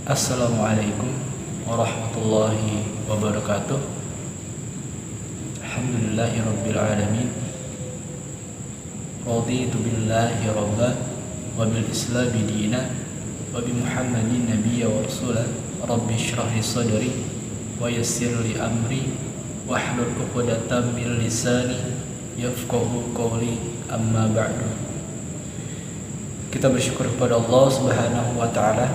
Assalamualaikum warahmatullahi wabarakatuh. Alhamdulillahi rabbil alamin. Raditu billahi rabba wa bil islami dina wa bi muhammadin nabiyya wa rasula. Rabbi shrah li sadri wa yassir li amri wahlul 'uqdatam min lisani yafqahu qawli. Amma ba'du. Kita bersyukur kepada Allah Subhanahu wa taala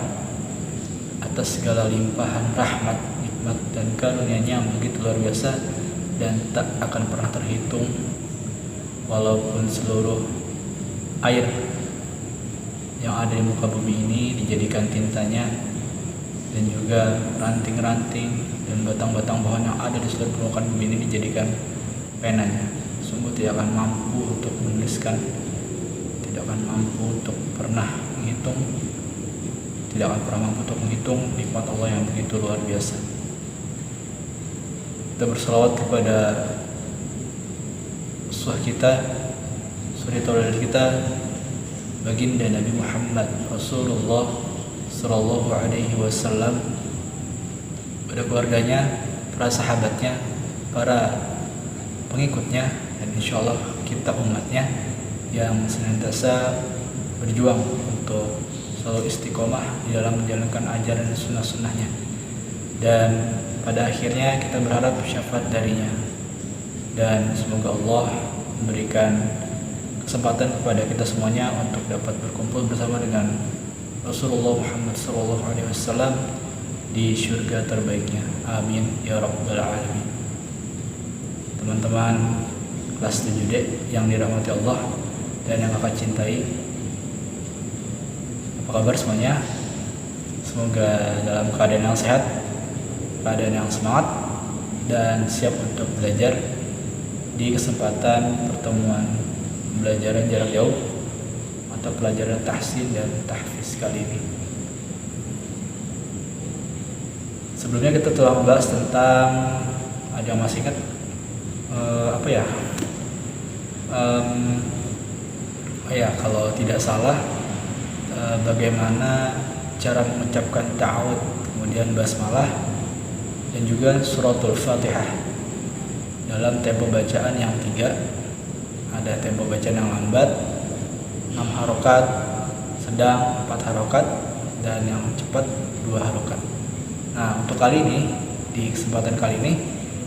atas segala limpahan rahmat, nikmat dan karunia-Nya yang begitu luar biasa dan tak akan pernah terhitung. Walaupun seluruh air yang ada di muka bumi ini dijadikan tintanya, dan juga ranting-ranting dan batang-batang pohon yang ada di seluruh permukaan bumi ini dijadikan penanya, sungguh tidak akan mampu untuk menuliskan, tidak akan mampu untuk pernah menghitung, tidak akan pernah mampu untuk menghitung nikmat Allah yang begitu luar biasa. Kita berselawat kepada uswah kita, suri tauladan kita, baginda Nabi Muhammad Rasulullah sallallahu alaihi wasallam, pada keluarganya, para sahabatnya, para pengikutnya, dan insyaallah kita umatnya yang senantiasa berjuang untuk selalu istiqomah di dalam menjalankan ajaran dan sunnah-sunnahnya, dan pada akhirnya kita berharap syafaat darinya. Dan semoga Allah memberikan kesempatan kepada kita semuanya untuk dapat berkumpul bersama dengan Rasulullah Muhammad SAW di surga terbaiknya. Amin ya rabbal alamin. Teman-teman kelas 7D yang dirahmati Allah dan yang kakak cintai, apa kabar semuanya? Semoga dalam keadaan yang sehat, keadaan yang semangat, dan siap untuk belajar di kesempatan pertemuan pembelajaran jarak jauh atau pelajaran tahsin dan tahfiz kali ini. Sebelumnya kita telah membahas tentang, ada yang masih ingat kalau tidak salah, bagaimana cara mengucapkan ta'awud, kemudian basmalah, dan juga suratul Fatihah dalam tempo bacaan yang 3. Ada tempo bacaan yang lambat 6 harokat, sedang 4 harokat, dan yang cepat 2 harokat. Nah, untuk kali ini, di kesempatan kali ini,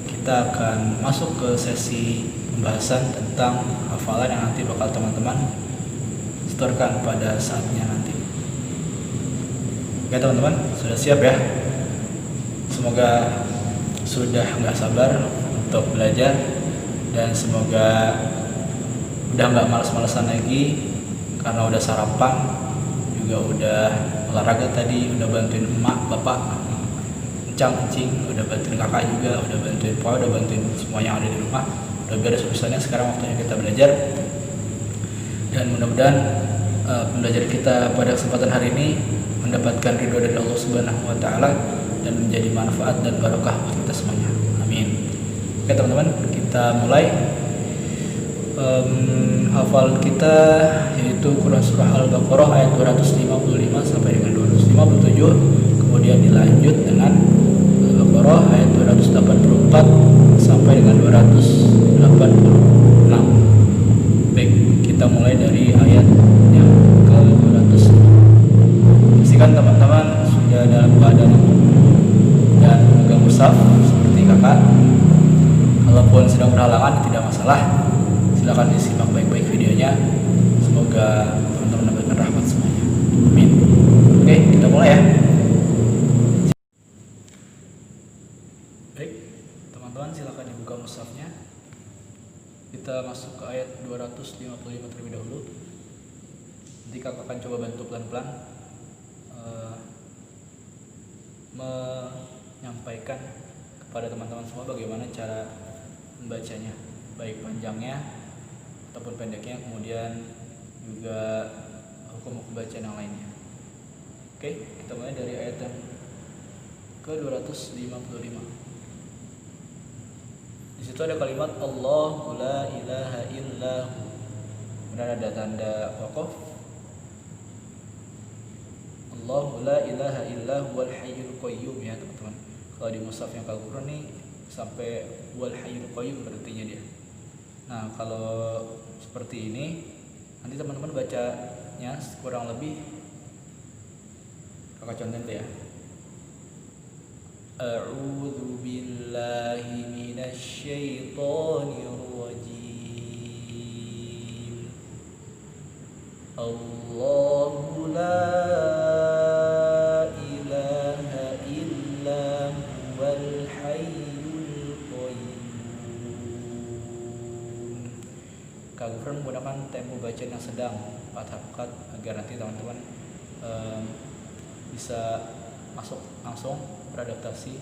kita akan masuk ke sesi pembahasan tentang hafalan yang nanti bakal teman-teman setorkan pada saatnya nanti. Oke teman-teman, sudah siap ya? Semoga sudah nggak sabar untuk belajar, dan semoga udah nggak malas-malasan lagi karena udah sarapan, juga udah olahraga tadi, udah bantuin emak, bapak, encang-encing, udah bantuin kakak juga, udah bantuin poa, udah bantuin semua yang ada di rumah. Udah beres urusannya, sekarang waktunya kita belajar. Dan mudah-mudahan pembelajaran kita pada kesempatan hari ini mendapatkan ridho dari Allah Subhanahu wa taala dan menjadi manfaat dan barokah buat kita semuanya. Amin. Oke teman-teman, kita mulai. Hafalan kita yaitu Quran surah Al-Baqarah ayat 255 sampai dengan 257, kemudian dilanjut dengan Al-Baqarah ayat 284 sampai dengan 286. Baik, kita mulai dari ayat yang ke-200. Pastikan teman-teman sudah dalam keadaan dan memegang mushaf seperti kakak. Kalaupun sedang berhalangan tidak masalah, silakan disimak baik-baik videonya. Semoga teman-teman mendapatkan rahmat semuanya. Amin. Oke, kita mulai ya. Baik, teman-teman silakan dibuka mushafnya. Kita masuk ke ayat 255 terlebih dahulu. Nanti kakak akan coba bantu pelan-pelan menyampaikan kepada teman-teman semua bagaimana cara membacanya, baik panjangnya ataupun pendeknya, kemudian juga hukum-hukum bacaan yang lainnya. Oke, kita mulai dari ayat yang ke-255. Di situ ada kalimat Allahu la ilaha illahu, kemudian ada tanda waqaf. Allahu la ilaha illa huwal hayyul qayyum ya teman-teman. Kalau di mushaf yang Al-Qur'an nih sampai huwal hayyul qayyum berartinya dia. Nah, kalau seperti ini nanti teman-teman bacanya kurang lebih kakak contohin dulu ya. A'udzu billahi minasy syaithanir rajim. Allahu la ilaha illa huwal hayyul qayyum. Kak Gufron menggunakan tempo bacaan yang sedang 4 harokat agar nanti teman-teman bisa masuk langsung beradaptasi,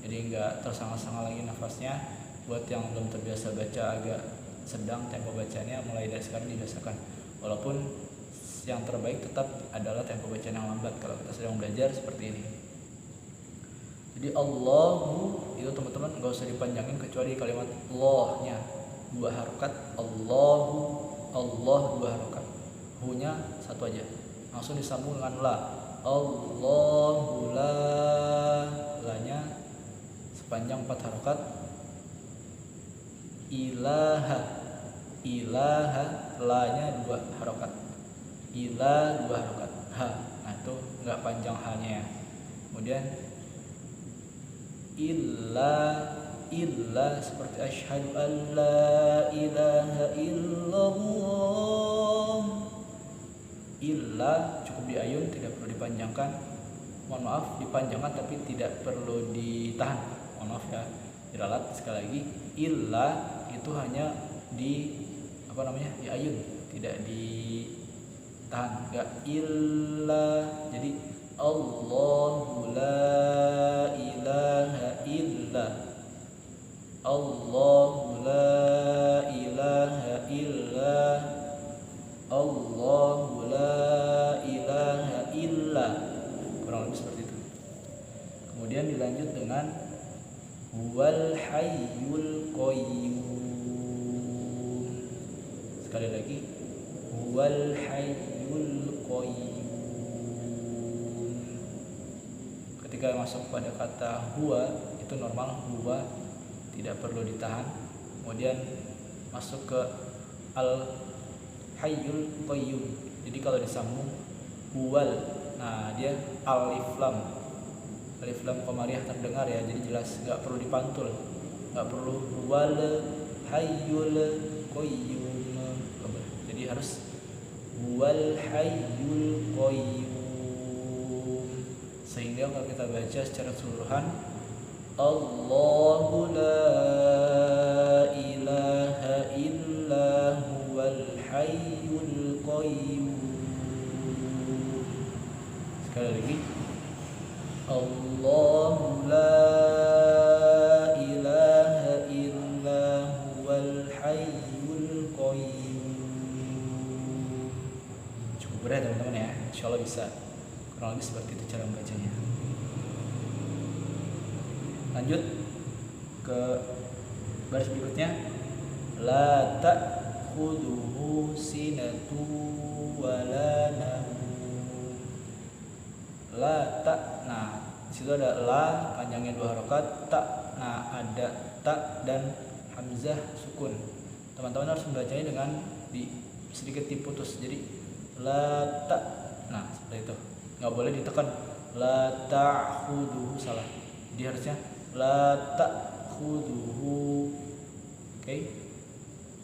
jadi nggak tersangka-sangka lagi nafasnya. Buat yang belum terbiasa baca agak sedang tempo bacanya, mulai dari sekarang dibiasakan. Walaupun yang terbaik tetap adalah tempo bacaan yang lambat kalau kita sedang belajar seperti ini. Jadi Allahu itu teman-teman nggak usah dipanjangin kecuali kalimat Allah-nya 2 harokat, Allahu, Allah 2 harokat, hu-nya 1 aja, langsung disambung dengan la. Allahu la, la-nya sepanjang 4 harokat. Ilaha, ilaha, la-nya 2 harokat. Ilah 2 harokat. Ha, nah itu nggak panjang ha-nya ya. Kemudian illa seperti asyhadu an la ilaha illallah. Illa cukup diayun, tidak perlu dipanjangkan. Mohon maaf, dipanjangkan tapi tidak perlu ditahan. Mohon maaf ya, diralat sekali lagi. Illa itu hanya di diayun, tidak ditahan. Enggak illa. Jadi Allahu la ilaha illa. Allahu la ilaha illa. Allahu la ilaha illa. Kurang lebih seperti itu. Kemudian dilanjut dengan huwal hayyul qayyum. Sekali lagi, huwal hayyul qayyum. Ketika masuk pada kata huwa itu normal, huwa tidak perlu ditahan. Kemudian masuk ke al hayyul qayyum. Jadi kalau disambung huwal, nah dia alif lam qamariyah terdengar ya, jadi jelas, nggak perlu dipantul, nggak perlu huwal hayyul qayyum, jadi harus huwal hayyul qayyum. Sehingga kalau kita baca secara keseluruhan, Allahu la ilaha illa huwal hayyul qayyum. Sekali lagi, Allahu la ilaha illa huwal hayyul qayyum. Cukup berat teman-teman ya, insyaallah bisa. Kurang lebih seperti itu cara membacanya. Lanjut ke baris berikutnya. La ta'khudhuhu sinatu wa la nawm. La ta, nah disitu ada la panjangnya 2 harokat, ta, nah ada ta dan hamzah sukun. Teman-teman harus membacanya dengan sedikit diputus. Jadi la ta, nah seperti itu, nggak boleh ditekan. La ta'khudhuhu, salah. Dia harusnya la ta'khudhuhu. Oke.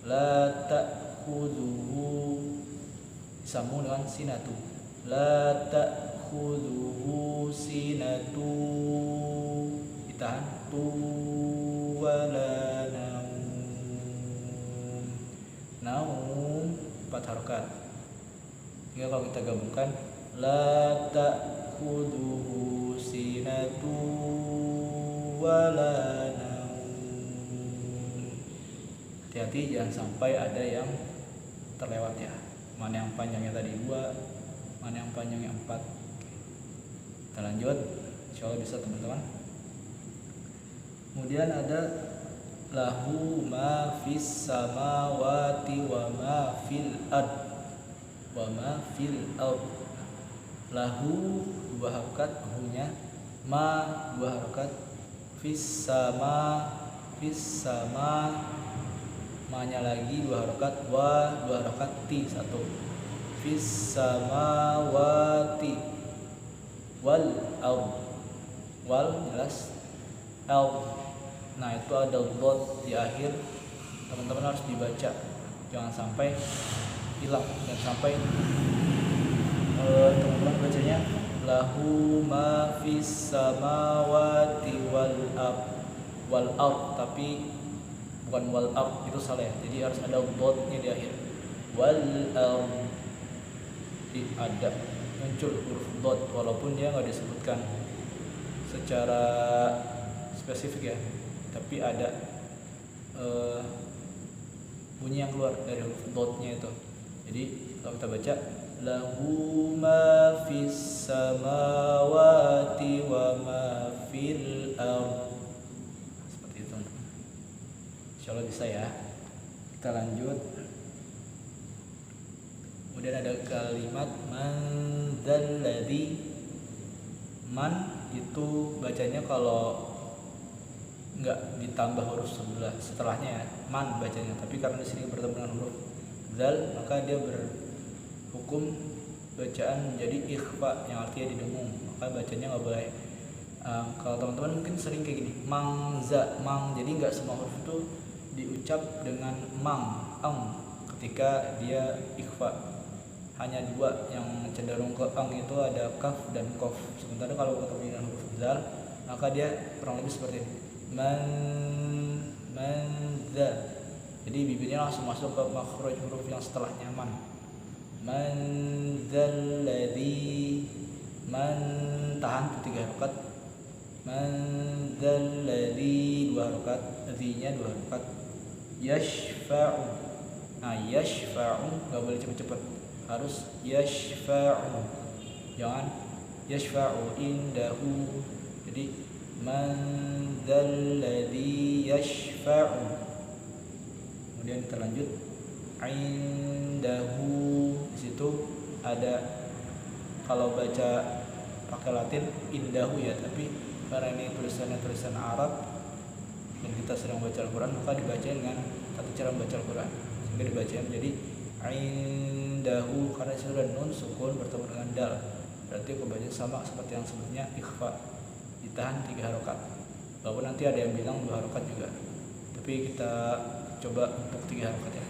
La ta'khudhuhu disambung dengan sinatu. La ta'khudhuhu sinatu, ditahan, tu wala naum. Naum 4 harokat. Jika kalau kita gabungkan, la ta'khudhuhu sinatu wala naum. Hati-hati jangan sampai ada yang terlewat ya. Mana yang panjangnya tadi 2, mana yang panjangnya 4. Kita lanjut, insyaallah bisa teman-teman. Kemudian ada lahu ma fis samawati wa ma fil ard. Wa ma fil ard. lahu 2 harokat hu-nya, ma 2 harokat, fis sama ma-nya lagi 2 harokat, wa 2 harokat, ti 1, fis samawati, wal jelas al. Nah itu ada dot di akhir, teman-teman harus dibaca, jangan sampai hilang, jangan sampai teman-teman bacanya lahu ma fis samawati wal ard, tapi bukan wal ard, itu salah ya. Jadi harus ada dotnya di akhir, wal ard, ada muncul huruf dot walaupun dia nggak disebutkan secara spesifik ya, tapi ada bunyi yang keluar dari huruf dotnya itu. Jadi kalau kita baca lahu ma fis samawati wa ma fil ard, seperti itu. Insyaallah bisa ya. Kita lanjut. Kemudian ada kalimat man dzalladzi. Man itu bacanya kalau nggak ditambah huruf setelahnya ya, man bacanya. Tapi karena di sini bertemu dengan huruf zal, maka dia berhukum bacaan menjadi ikhfa yang artinya didengung. Maka bacanya nggak boleh. Kalau teman-teman mungkin sering kayak gini, mangza, mang. Jadi nggak semua huruf itu diucap dengan ketika dia ikhfa. Hanya 2 yang cenderung ke itu ada kaf dan kof. Sementara kalau ketemu dengan huruf zal, maka dia kurang lebih seperti ini, manza. Jadi bibirnya langsung masuk ke makhraj huruf yang setelahnya man. Man dzalladzi, man tahan 3 harokat, man dzalladzi 2 harokat, dzi-nya 2 harokat, yashfa'u. Nah yashfa'u nggak boleh cepet-cepet, harus yashfa'u, jangan yashfa'u indahu. Jadi man dzalladzi yashfa'u. Kemudian kita lanjut indahu. Di situ ada, kalau baca pakai Latin indahu ya, tapi karena ini tulisannya tulisan Arab dan kita sedang baca Al-Quran, maka dibaca dengan tata cara membaca Al-Quran, sehingga dibaca menjadi indahu. Karena sudah nun sukun bertemu dengan dal, berarti pembacaan sama seperti yang sebelumnya, ikhfa, ditahan 3 harokat. Walaupun nanti ada yang bilang 2 harokat juga, tapi kita coba untuk 3 harokat ya.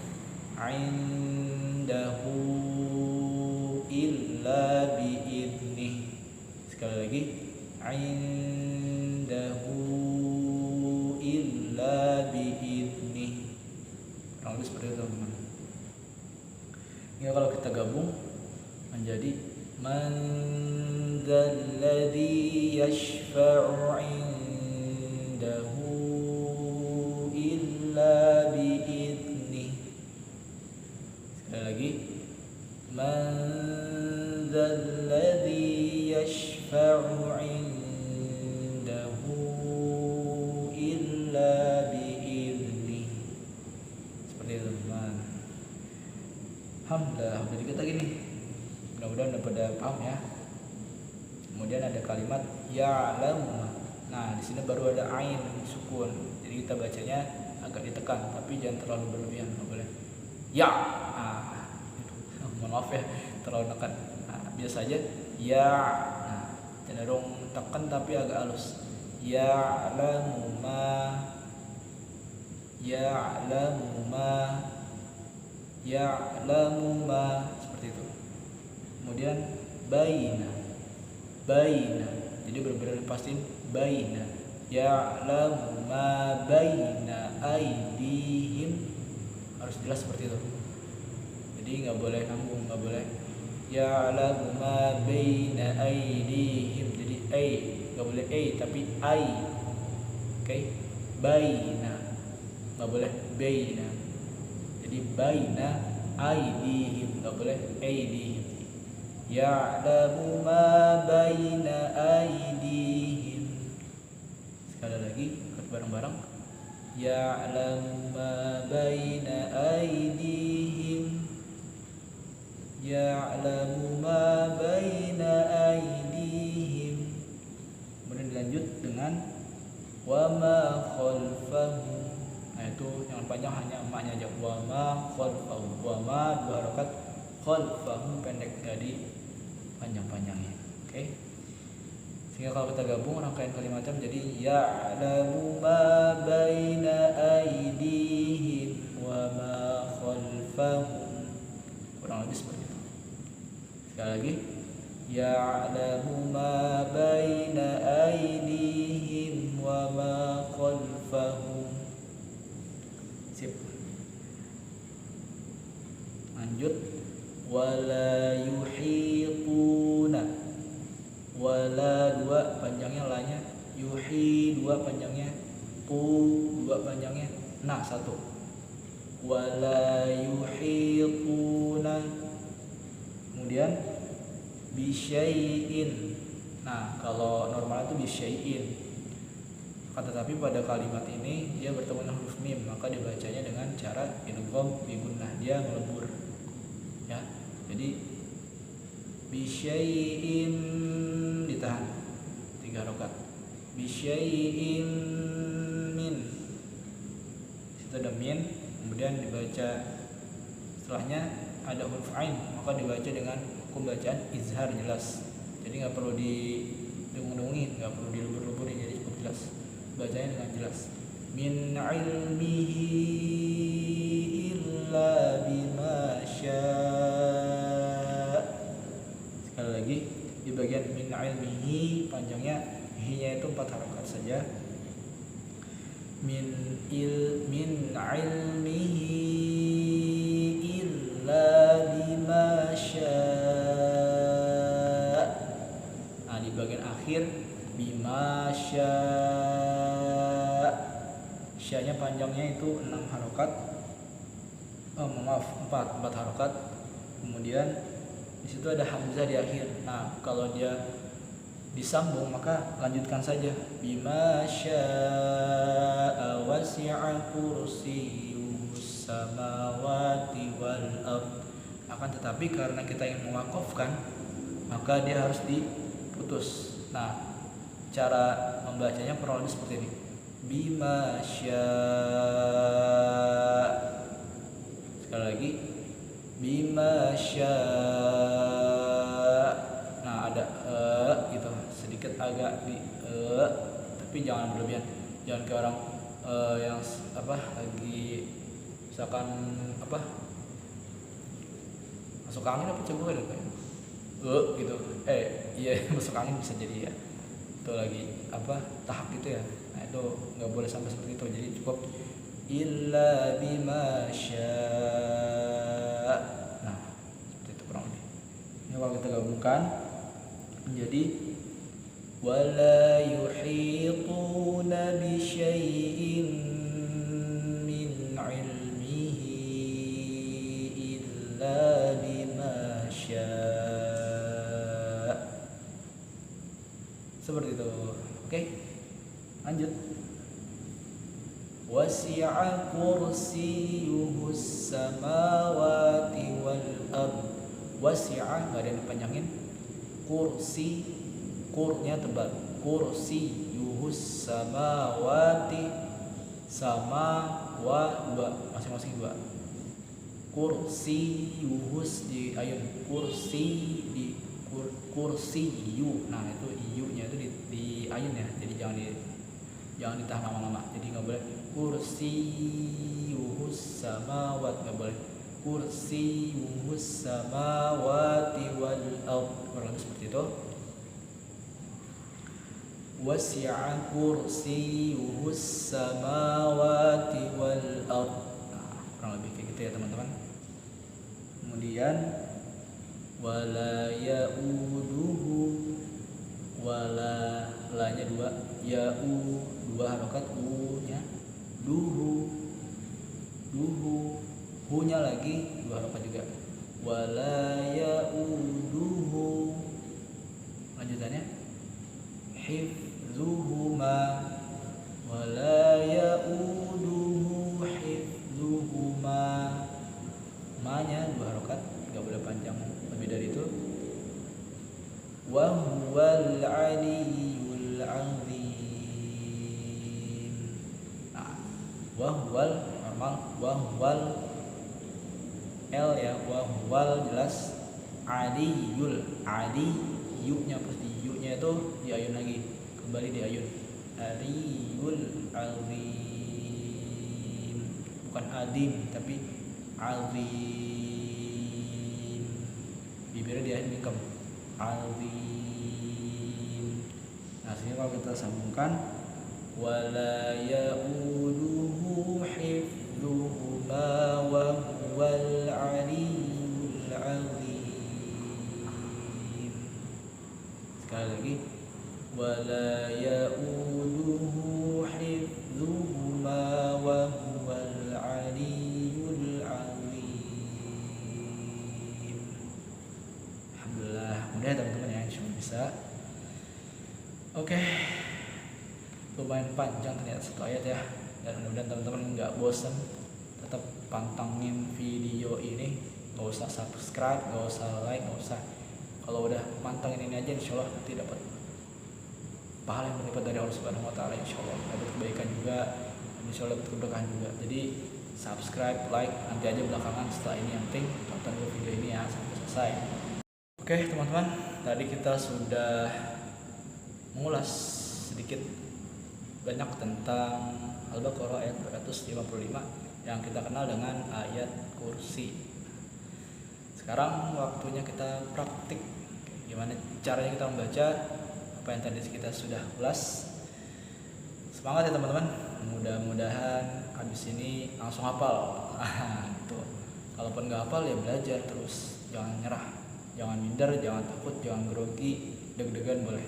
Indahu illa biidnih. Sekali lagi, indahu illa biidnih. Kurang lebih seperti itu teman-teman. Ya, kalau kita gabung menjadi man dzalladzi yashfa'u indahu illa biidnih. Sekali lagi, man dzalladzi yashfa'u indahu illa biidnih. Seperti itu teman. Alhamdulillah udah dikit lagi nih. Mudah-mudahan udah pada paham ya. Kemudian ada kalimat ya'lamu. Nah, di sini baru ada ain sukun. Jadi kita bacanya agak ditekan, tapi jangan terlalu berlebihan, nggak boleh. Ya. Nah, mohon maaf ya, terlalu tekan. Nah, biasa aja ya. Nah, cenderung tekan tapi agak halus. Ya'lamu ma. Ya'lamu ma. Ya'lamu ma, seperti itu. Kemudian baina. Jadi benar-benar pastiin baina. Ya'lamu ma baina aydihim, harus jelas seperti itu. Jadi nggak boleh nanggung, nggak boleh ya'lamu ma baina aydihim. Jadi nggak boleh tapi ai. Oke, baina, nggak boleh baina. Jadi baina aydihim, nggak boleh aydihim. Ya'lamu ma baina aydihim. Sekali lagi, bareng-bareng. Ya'lamu ma baina aydihim. ya'lamu ma baina aydihim. Kemudian dilanjut dengan wa ma khalfahum. Nah itu yang panjang hanya maknya aja, wa ma khalfahum. Wa ma 2 harakat, khalfahum pendek, jadi panjang-panjangnya. Oke. Sehingga kalau kita gabung rangkaian kalimatnya menjadi ya'lamu ma baina aydihim wa ma khalfahum. Kurang lebih seperti itu. Sekali lagi, ya'lamu ma baina aydihim wa ma khalfahum. Sip. Lanjut, wala yuhituna. Wala 2 panjangnya lanya, yuhi 2 panjangnya, pu 2 panjangnya, nah 1. Wala yuhituna. Kemudian bisyai'in. Nah, kalau normal itu bisyai'in. Tetapi pada kalimat ini dia bertemu dengan huruf mim, maka dibacanya dengan cara idgham bi gunnah, dia melebur. Ya. Jadi bisyai'in ditahan 3 harakat. Bisyai'in min. Situ ada min, kemudian dibaca setelahnya ada huruf ain, maka dibaca dengan hukum bacaan izhar jelas. Jadi nggak perlu didengung-dengungin, nggak perlu dilebur-leburin, jadi cukup jelas. Bacanya dengan jelas. Min ilmihi illa bima syaa. Sekali lagi, di bagian min ilmihi panjangnya hi-nya itu 4 harakat saja. Min ilmihi illa bima syaa. Nah, di bagian akhir bima syaa. Sya-nya panjangnya itu 6 harakat. Maaf, 4 harakat. Kemudian di situ ada hamzah di akhir. Nah, kalau dia disambung maka lanjutkan saja. Bima syaa wasi'a kursiyyus samawati wal ard. Akan tetapi karena kita ingin mewakafkan, maka dia harus diputus. Nah, cara membacanya kurang lebih seperti ini. Bima syaa. Sekali lagi, bima syaa. Nah, ada gitu, sedikit agak di tapi jangan berlebihan. Jangan kayak orang yang lagi misalkan masuk angin apa coba ada kayak gitu. Iya masuk angin bisa jadi ya. Itu lagi tahap gitu ya. Nah, itu nggak boleh sampai seperti itu. Jadi cukup illa bima syaa. Nah, seperti itu kurang lebih. Ini kalau kita gabungkan menjadi wala yuhituna bi syai'in min ilmihi illa bima syaa. Seperti itu. Oke. Lanjut. Wasi'a kursiyyuhus samawati wal ard. Wasi'a enggak ada yang dipanjangin. Kursi, kurnya tebal. Kursiyyuhus samawati, sama wa 2 masing-masing 2. Kursiyyuhus di ayun, kursi di kursiyu. Nah, itu iyu-nya itu di ayun ya. Jadi jangan ditahan lama-lama. Jadi nggak boleh kursiyuhus samawat, nggak boleh kursiyuhus samawati wal ard. Kurang seperti itu. Wasi'a kursiyuhus samawati wal ard. Nah, kurang lebih kayak gitu ya teman-teman. Kemudian wala ya'uduhu. Wala, la-nya 2, ya'u 2 harakat, u-nya duhu, hu-nya lagi 2 harakat juga. Wala ya'uduhu. Lanjutannya hifzuhuma. Wala ya'uduhu hifzuhuma. Ma-nya 2 harakat, enggak boleh panjang. wa huwal aliyyul azim. Nah, wa huwal normal, wa huwal L ya, wa huwal jelas, aliyul, ali yu-nya pasti yu-nya itu diayun lagi, kembali diayun, aliyul azim, bukan adim tapi azim, bibirnya diangkat azim. Nah sini kalau kita sambungkan, wala ya'uduhu hifdzuhuma wa huwal aliyyul azim. Sekali lagi, wala ya'uduhu hifdzuhuma wa huwal aliyyul azim. Alhamdulillah, mudah teman-teman ya, insyaallah bisa. Oke, lumayan panjang ternyata satu ayat ya, dan mudah-mudahan teman-teman nggak bosan, tetap pantengin video ini, nggak usah subscribe, nggak usah like, nggak usah. Kalau udah pantengin ini aja, insya Allah nanti dapat pahala yang berlipat dari Allah Subhanahu Wa Taala, insya Allah dapat kebaikan juga, insya Allah dapat keberkahan juga. Jadi subscribe, like nanti aja belakangan setelah ini, yang penting tonton dulu video ini ya sampai selesai. Oke teman-teman, tadi kita sudah mengulas sedikit banyak tentang Al-Baqarah ayat 255 yang kita kenal dengan ayat kursi. Sekarang waktunya kita praktik gimana caranya kita membaca apa yang tadi kita sudah ulas. Semangat ya teman-teman, mudah-mudahan habis ini langsung hafal. Gitu. Kalaupun nggak hafal ya belajar terus, jangan nyerah, jangan minder, jangan takut, jangan grogi, deg-degan boleh,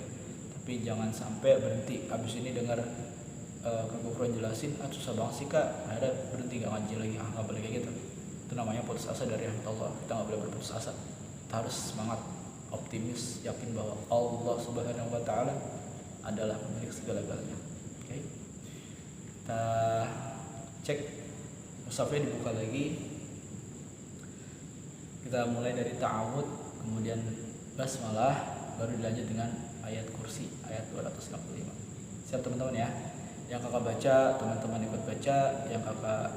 tapi jangan sampai berhenti habis ini dengar Kak Gofron jelasin, susah banget sih kak, akhirnya berhenti gak ngaji lagi. Nggak boleh kayak gitu, itu namanya putus asa dari rahmat Allah. Kita nggak boleh berputus asa, kita harus semangat, optimis, yakin bahwa Allah Subhanahu Wa Taala adalah pemilik segala-galanya. Oke, kita cek mushafnya dibuka lagi, kita mulai dari ta'awud, kemudian basmalah, baru dilanjut dengan ayat kursi ayat 265. Siap teman-teman ya, yang kakak baca teman-teman ikut baca, yang kakak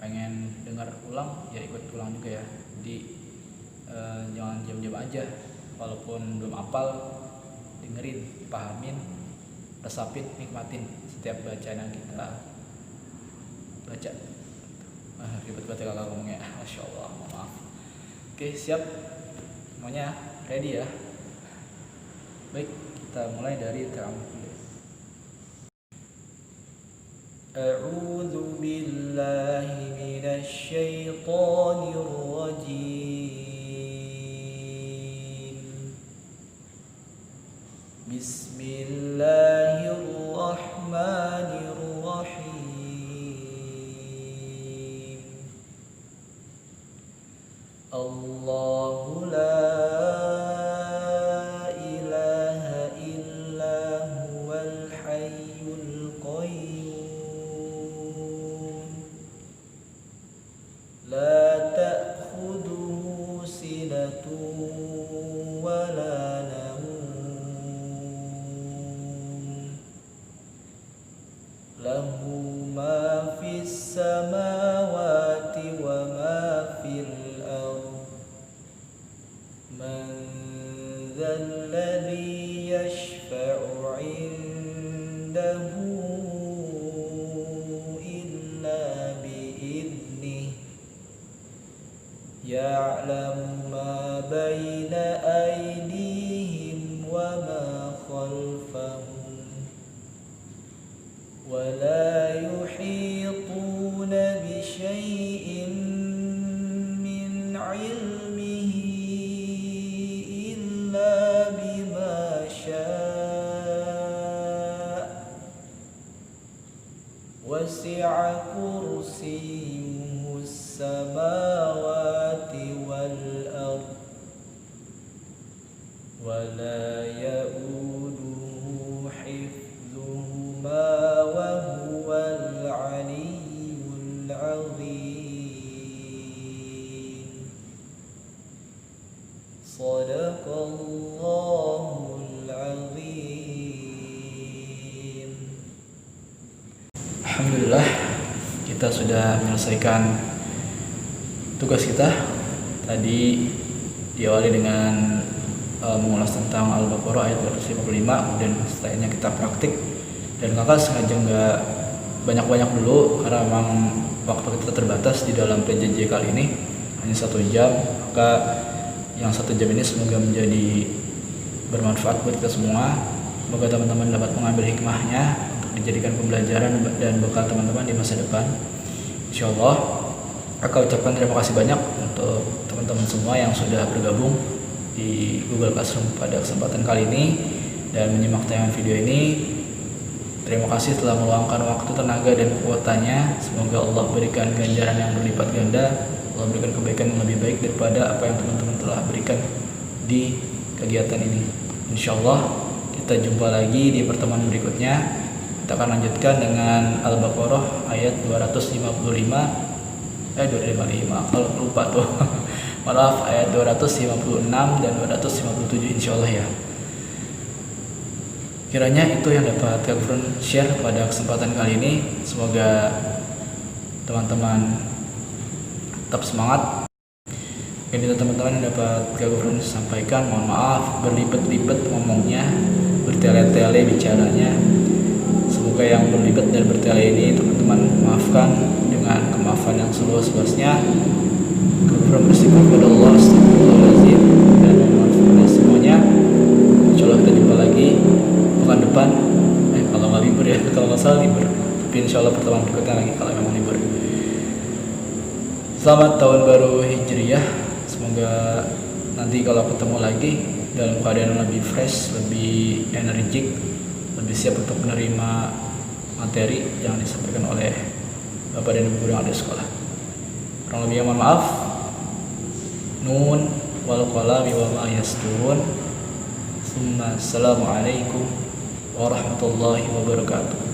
pengen dengar ulang ya ikut ulang juga ya. Jadi jangan diam-diam aja, walaupun belum hafal, dengerin, pahamin, resapin, nikmatin setiap bacaan yang kita baca. Ribet banget kakak ngomongnya, masya Allah, maaf. Oke, siap semuanya, ready ya. Baik, kita mulai dari ta'awudz. A'udzu billahi minasy syaithanir rajim. Bismillahirrahmanirrahim. Allahu la يعلم ما بين أيديهم وما خلفهم ولا يحيطون بشيء من علمه إلا بما شاء وسع كرسيه السماوات والأرض ولا يؤوده حفظهما وهو العلي العظيم. Sadaqallahul azim. Alhamdulillah, kita sudah menyelesaikan tugas kita. Tadi diawali dengan mengulas tentang Al-Baqarah ayat 255, kemudian setelahnya kita praktik. Dan kakak sengaja nggak banyak-banyak dulu karena memang waktu kita terbatas di dalam PJJ kali ini, hanya 1 jam. Maka yang 1 jam ini semoga menjadi bermanfaat buat kita semua. Semoga teman-teman dapat mengambil hikmahnya untuk dijadikan pembelajaran dan bekal teman-teman di masa depan, insyaallah. Kakak ucapkan terima kasih banyak untuk teman-teman semua yang sudah bergabung di Google Classroom pada kesempatan kali ini dan menyimak tayangan video ini. Terima kasih telah meluangkan waktu, tenaga, dan kuotanya. Semoga Allah berikan ganjaran yang berlipat ganda. Allah berikan kebaikan yang lebih baik daripada apa yang teman-teman telah berikan di kegiatan ini. Insyaallah kita jumpa lagi di pertemuan berikutnya. Kita akan lanjutkan dengan Al-Baqarah ayat 255 kalau lupa tuh. Maaf, ayat 256 dan 257 insyaallah ya. Kiranya itu yang dapat Kak Gufron share pada kesempatan kali ini. Semoga teman-teman tetap semangat. Ini teman-teman yang dapat Kak Gufron sampaikan, mohon maaf berlibat-libat ngomongnya, bertele-tele bicaranya. Semoga yang berlibat dan bertele ini teman-teman maafkan dengan kemaafan yang seluas-luasnya. Kak Gufron bersyukur kepada Allah, astagfirullahaladzim, dan mohon maaf kepada semuanya. Insyaallah kita jumpa lagi pekan depan, kalau nggak libur ya, kalau nggak salah libur, tapi insyaallah pertemuan berikutnya lagi kalau memang libur. Selamat tahun baru Hijriyah. Semoga nanti kalau ketemu lagi dalam keadaan lebih fresh, lebih energik, lebih siap untuk menerima materi yang disampaikan oleh Bapak dan Ibu guru yang ada di sekolah. Kurang lebihnya mohon maaf. Nun wal qalami wa ma yasturun. Assalamualaikum warahmatullahi wabarakatuh.